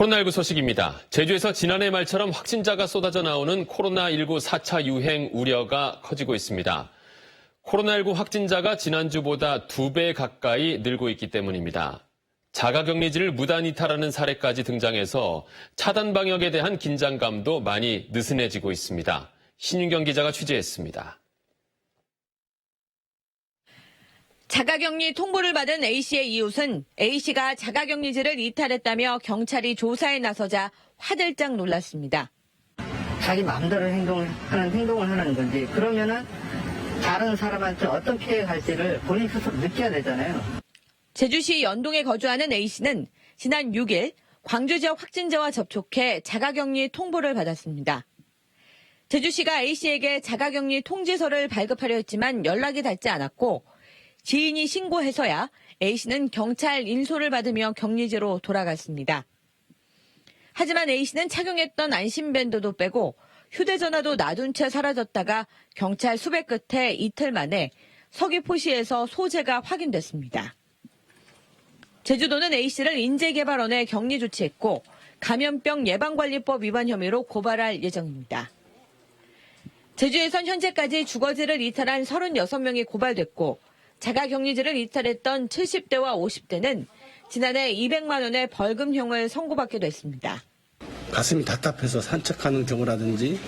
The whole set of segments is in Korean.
코로나19 소식입니다. 제주에서 지난해 말처럼 확진자가 쏟아져 나오는 코로나19 4차 유행 우려가 커지고 있습니다. 코로나19 확진자가 지난주보다 2배 가까이 늘고 있기 때문입니다. 자가격리지를 무단 이탈하는 사례까지 등장해서 차단 방역에 대한 긴장감도 많이 느슨해지고 있습니다. 신윤경 기자가 취재했습니다. 자가격리 통보를 받은 A씨의 이웃은 A씨가 자가격리지를 이탈했다며 경찰이 조사에 나서자 화들짝 놀랐습니다. 자기 마음대로 행동을 하는 건지, 그러면은 다른 사람한테 어떤 피해가 갈지를 본인 스스로 느껴야 되잖아요. 제주시 연동에 거주하는 A씨는 지난 6일 광주 지역 확진자와 접촉해 자가격리 통보를 받았습니다. 제주시가 A씨에게 자가격리 통지서를 발급하려 했지만 연락이 닿지 않았고 지인이 신고해서야 A씨는 경찰 인솔을 받으며 격리지로 돌아갔습니다. 하지만 A씨는 착용했던 안심밴드도 빼고 휴대전화도 놔둔 채 사라졌다가 경찰 수배 끝에 이틀 만에 서귀포시에서 소재가 확인됐습니다. 제주도는 A씨를 인재개발원에 격리 조치했고 감염병 예방관리법 위반 혐의로 고발할 예정입니다. 제주에선 현재까지 주거지를 이탈한 36명이 고발됐고 자가격리지를 이탈했던 70대와 50대는 지난해 200만 원의 벌금형을 선고받기도 했습니다. 가슴이 답답해서 산책하는 경우라든지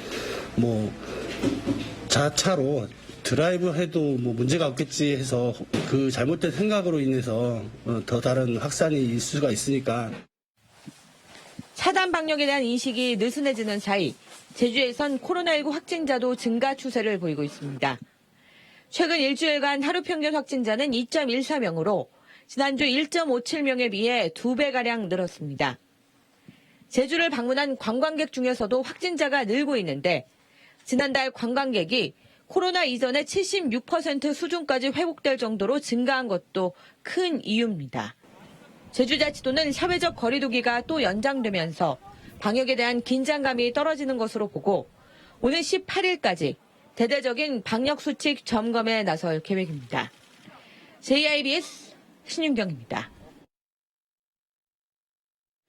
자차로 드라이브 해도 문제가 없겠지 해서 그 잘못된 생각으로 인해서 더 다른 확산이 있을 수가 있으니까. 차단 방역에 대한 인식이 느슨해지는 사이 제주에선 코로나19 확진자도 증가 추세를 보이고 있습니다. 최근 일주일간 하루 평균 확진자는 2.14명으로 지난주 1.57명에 비해 2배가량 늘었습니다. 제주를 방문한 관광객 중에서도 확진자가 늘고 있는데 지난달 관광객이 코로나 이전의 76% 수준까지 회복될 정도로 증가한 것도 큰 이유입니다. 제주자치도는 사회적 거리두기가 또 연장되면서 방역에 대한 긴장감이 떨어지는 것으로 보고 오는 18일까지 대대적인 방역수칙 점검에 나설 계획입니다. JIBS 신윤경입니다.